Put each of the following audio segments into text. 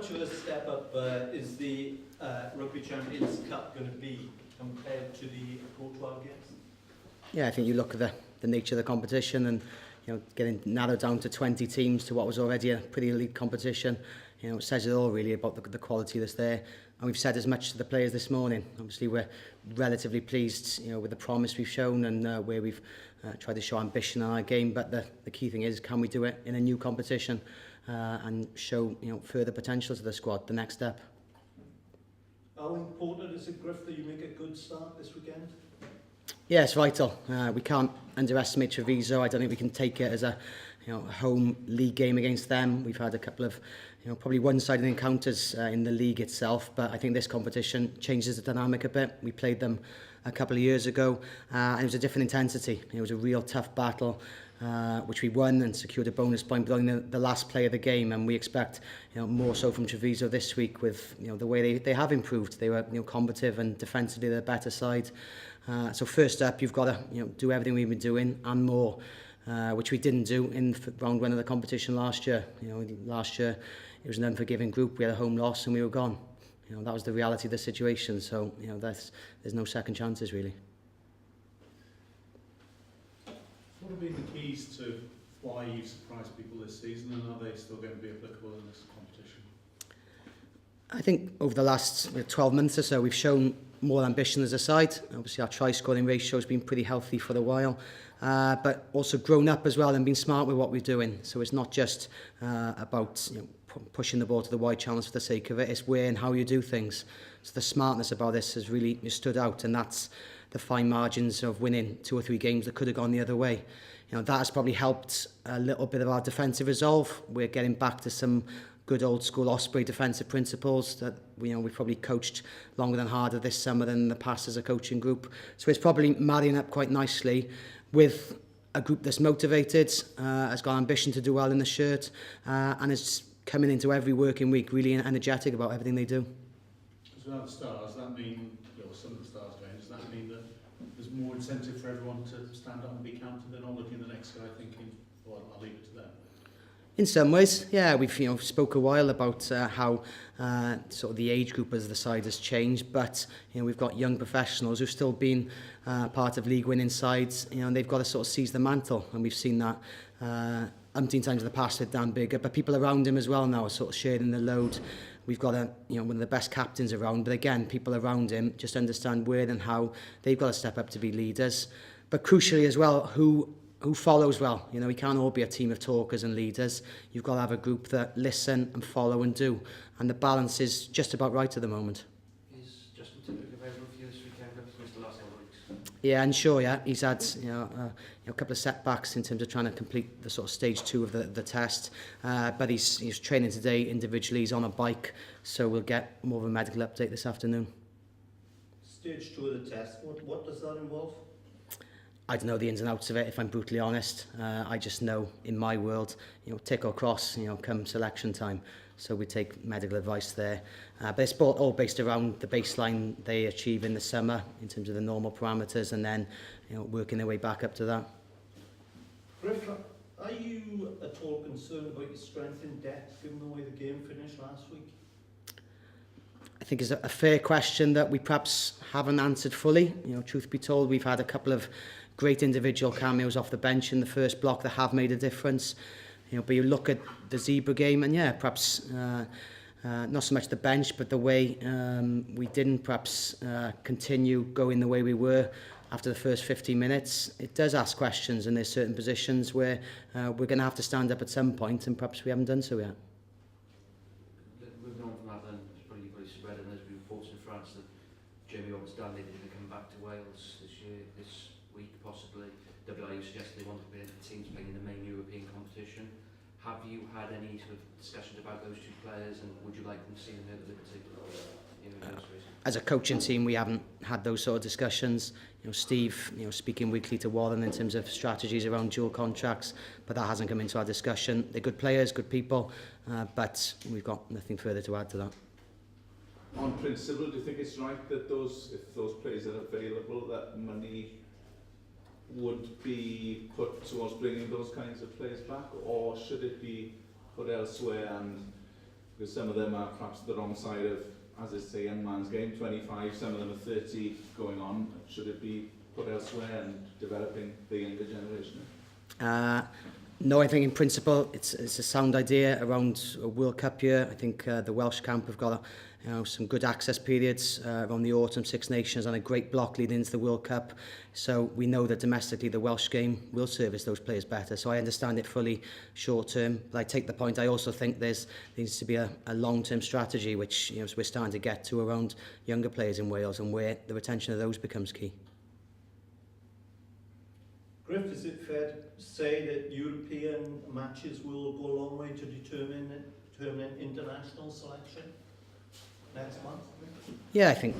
much of a step up is the Rugby Champions Cup going to be compared to the Pro 12 games? Yeah, I think you look at the nature of the competition and getting narrowed down to 20 teams to what was already a pretty elite competition. It says it all really about the quality that's there. And we've said as much to the players this morning. Obviously, we're relatively pleased, with the promise we've shown and where we've tried to show ambition in our game. But the key thing is, can we do it in a new competition and show further potential to the squad? The next step. How important is it, Gruff, that you make a good start this weekend? Yeah, it's vital. We can't underestimate Treviso. I don't think we can take it as a home league game against them. We've had a couple of probably one-sided encounters in the league itself, but I think this competition changes the dynamic a bit. We played them a couple of years ago and it was a different intensity. It was a real tough battle which we won and secured a bonus point, but only the last play of the game, and we expect more so from Treviso this week with the way they have improved. They were combative and defensively they're the better side. So first up, you've got to do everything we've been doing and more, which we didn't do in round one of the competition last year. Last year it was an unforgiving group. We had a home loss and we were gone. That was the reality of the situation. So there's no second chances really. What have been the keys to why you've surprised people this season, and are they still going to be applicable in this competition? I think over the last 12 months or so, we've shown more ambition as a side. Obviously, our try-scoring ratio has been pretty healthy for a while, but also grown up as well and been smart with what we're doing. So it's not just about pushing the ball to the wide channels for the sake of it. It's where and how you do things. So the smartness about this has really stood out, and that's the fine margins of winning 2 or 3 games that could have gone the other way. That has probably helped a little bit of our defensive resolve. We're getting back to some good old school Osprey defensive principles that we've probably coached longer than harder this summer than in the past as a coaching group. So it's probably marrying up quite nicely with a group that's motivated, has got ambition to do well in the shirt, and is coming into every working week really energetic about everything they do. So without the stars, does that mean, some of the stars going, does that mean that there's more incentive for everyone to stand up and be counted? They're not looking at the next guy thinking, well, I'll leave it to them. In some ways, yeah, we've spoke a while about how sort of the age group as the side has changed, but we've got young professionals who've still been part of league winning sides, and they've got to sort of seize the mantle, and we've seen that umpteen times in the past with Dan Bigger, but people around him as well now are sort of sharing the load. We've got one of the best captains around, but again, people around him just understand where and how they've got to step up to be leaders, but crucially as well, who follows well. We can't all be a team of talkers and leaders. You've got to have a group that listen and follow and do. And the balance is just about right at the moment. Is Justin typically available for you this weekend? He's missed the last couple of weeks. Yeah, and sure, yeah. He's had a couple of setbacks in terms of trying to complete the sort of stage 2 of the test. But he's training today individually. He's on a bike. So we'll get more of a medical update this afternoon. Stage 2 of the test, what does that involve? I don't know the ins and outs of it, if I'm brutally honest. I just know in my world, tick or cross, come selection time. So we take medical advice there. But it's all based around the baseline they achieve in the summer in terms of the normal parameters, and then working their way back up to that. Gruff, are you at all concerned about your strength in depth given the way the game finished last week? I think is a fair question that we perhaps haven't answered fully. Truth be told, we've had a couple of great individual cameos off the bench in the first block that have made a difference. But you look at the Zebra game, and yeah, perhaps not so much the bench, but the way we didn't perhaps continue going the way we were after the first 15 minutes. It does ask questions, and there's certain positions where we're going to have to stand up at some point, and perhaps we haven't done so yet. Moving on from that then, it's probably spread, and there's been reports in France that Jamie Roberts-Stanley is going to come back to Wales this week possibly. WIU suggested they want to be teams playing in the main European competition. Have you had any sort of discussions about those 2 players, and would you like them to see them at Liberty? As a coaching team, we haven't had those sort of discussions. Steve, speaking weekly to Warren in terms of strategies around dual contracts, but that hasn't come into our discussion. They're good players, good people, but we've got nothing further to add to that. On principle, do you think it's right that if those players are available, that money would be put towards bringing those kinds of players back, or should it be put elsewhere and Because some of them are perhaps the wrong side of, as I say, young man's game, 25, some of them are 30 going on. Should it be put elsewhere and developing the younger generation? No, I think in principle it's a sound idea around a World Cup year. I think the Welsh camp have got some good access periods around the autumn Six Nations and a great block leading into the World Cup. So we know that domestically the Welsh game will service those players better. So I understand it fully short term. But I take the point. I also think there needs to be a long-term strategy, which we're starting to get to around younger players in Wales and where the retention of those becomes key. Gruff, is it fair to say that European matches will go a long way to determining international selection next month? Yeah, I think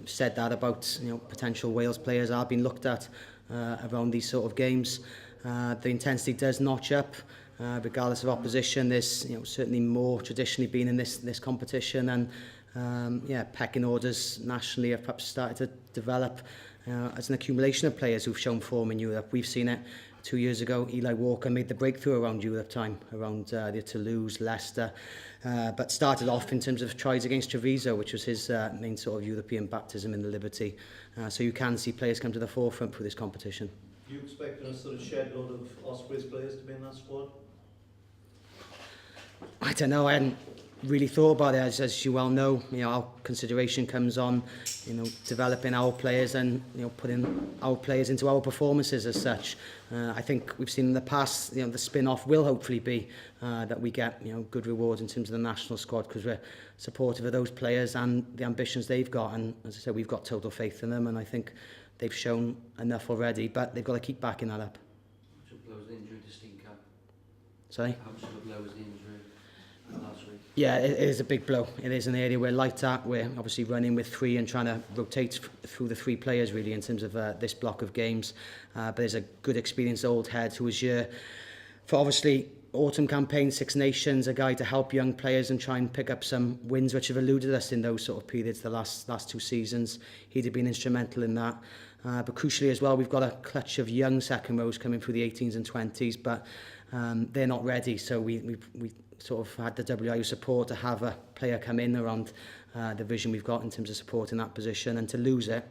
said that about potential Wales players are being looked at around these sort of games. The intensity does notch up, regardless of opposition. There's certainly more traditionally been in this competition, and pecking orders nationally have perhaps started to develop as an accumulation of players who've shown form in Europe. We've seen it 2 years ago. Eli Walker made the breakthrough around Europe time, around the Toulouse, Leicester, but started off in terms of tries against Treviso, which was his main sort of European baptism in the Liberty. So you can see players come to the forefront for this competition. Do you expect a sort of shed load of Ospreys players to be in that squad? I don't know. I hadn't really thought about it. As you well know, our consideration comes on, developing our players and putting our players into our performances as such. I think we've seen in the past, the spin-off will hopefully be that we get good rewards in terms of the national squad, because we're supportive of those players and the ambitions they've got. And as I said, we've got total faith in them, and I think they've shown enough already. But they've got to keep backing that up. How much blow was the injury to Steenkamp? Sorry. How much of a blow was the injury last week? Yeah, it is a big blow. It is an area we're light at. We're obviously running with three and trying to rotate through the three players really in terms of this block of games. But there's a good experienced old head who was here for obviously autumn campaign, Six Nations, a guy to help young players and try and pick up some wins which have eluded us in those sort of periods the last 2 seasons. He'd have been instrumental in that. But crucially as well, we've got a clutch of young second rows coming through the 18s and 20s, but they're not ready. So we sort of had the WIU support to have a player come in around the vision we've got in terms of supporting that position, and to lose it,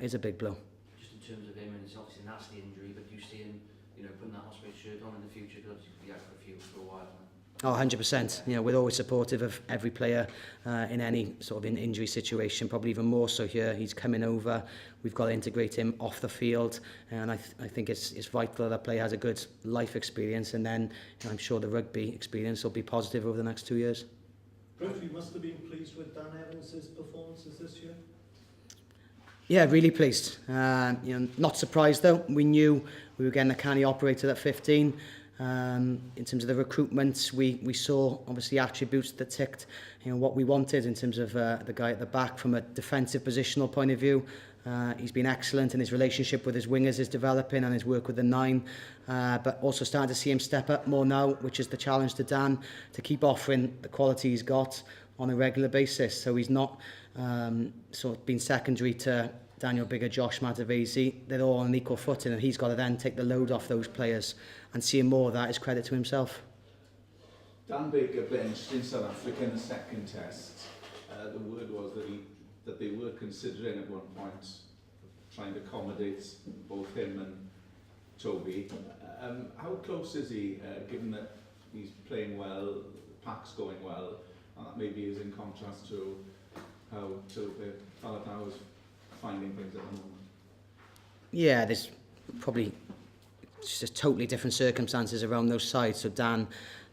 is a big blow. Just in terms of him, and it's obviously a nasty injury, but do you see him, putting that Osprey shirt on in the future? Because obviously he'll be out for a while now. Oh, 100%. We're always supportive of every player in any sort of injury situation, probably even more so here. He's coming over. We've got to integrate him off the field, and I think it's vital that a player has a good life experience, and then I'm sure the rugby experience will be positive over the next 2 years. Gruff, you must have been pleased with Dan Evans' performances this year? Yeah, really pleased. Not surprised though. We knew we were getting a canny operator at 15. In terms of the recruitment, we saw obviously attributes that ticked what we wanted in terms of the guy at the back from a defensive positional point of view. He's been excellent, and his relationship with his wingers is developing, and his work with the 9, but also starting to see him step up more now, which is the challenge to Dan, to keep offering the quality he's got on a regular basis. So he's not sort of been secondary to Daniel Bigger, Josh Matavesi. They're all on an equal footing, and he's got to then take the load off those players, and seeing more of that is credit to himself. Dan Baker benched in South Africa in the second test. The word was that they were considering at one point trying to accommodate both him and Toby. How close is he, given that he's playing well, the pack's going well, and that maybe is in contrast to how Toby Falatau is finding things at the moment? Yeah, there's probably just totally different circumstances around those sides. So Dan,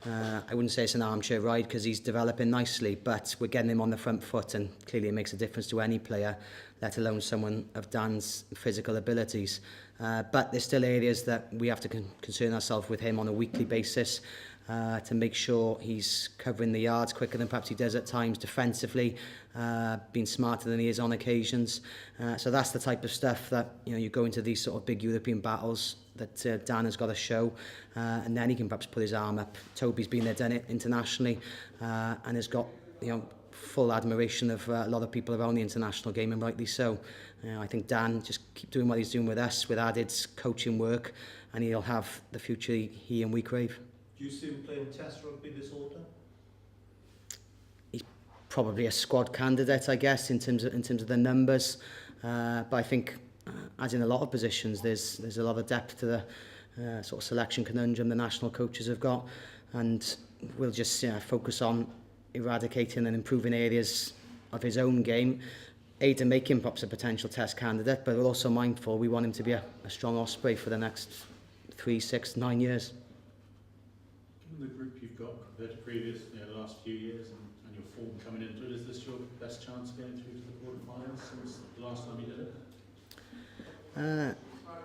I wouldn't say it's an armchair ride because he's developing nicely, but we're getting him on the front foot, and clearly it makes a difference to any player, let alone someone of Dan's physical abilities. But there's still areas that we have to concern ourselves with him on a weekly basis to make sure he's covering the yards quicker than perhaps he does at times defensively, being smarter than he is on occasions. So that's the type of stuff that you go into these sort of big European battles that Dan has got to show, and then he can perhaps put his arm up. Toby's been there, done it internationally, and has got full admiration of a lot of people around the international game, and rightly so. I think Dan just keep doing what he's doing with us, with added coaching work, and he'll have the future he and we crave. Do you see him playing test rugby this autumn? probably a squad candidate, I guess, in terms of the numbers. But I think, as in a lot of positions, there's a lot of depth to the sort of selection conundrum the national coaches have got, and we'll just focus on eradicating and improving areas of his own game, to make him perhaps a potential test candidate, but we're also mindful we want him to be a strong Osprey for the next 3, 6, 9 years. Given the group you've got compared to previous, the last few years, and your form coming into it, is this your best chance of getting through to the quarterfinals since the last time you did it?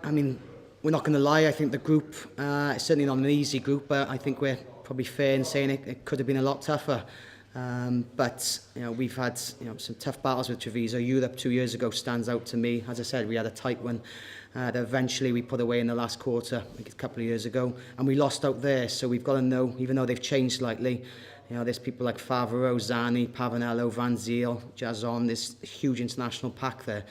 I mean, we're not going to lie, I think the group, it's certainly not an easy group, but I think we're probably fair in saying it could have been a lot tougher. But we've had some tough battles with Treviso. Europe 2 years ago stands out to me. As I said, we had a tight one that eventually we put away in the last quarter, I think a couple of years ago, and we lost out there. So we've got to know, even though they've changed slightly, there's people like Favreau, Zani, Pavanello, Van Ziel, Jason. There's a huge international pack there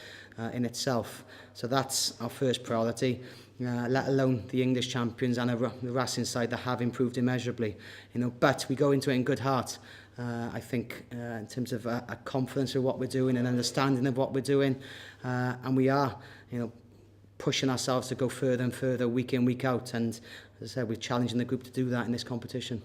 in itself. So that's our first priority. Let alone the English champions and the Racing side that have improved immeasurably. But we go into it in good heart. I think in terms of a confidence of what we're doing, an understanding of what we're doing, and we are, pushing ourselves to go further and further week in, week out. And as I said, we're challenging the group to do that in this competition.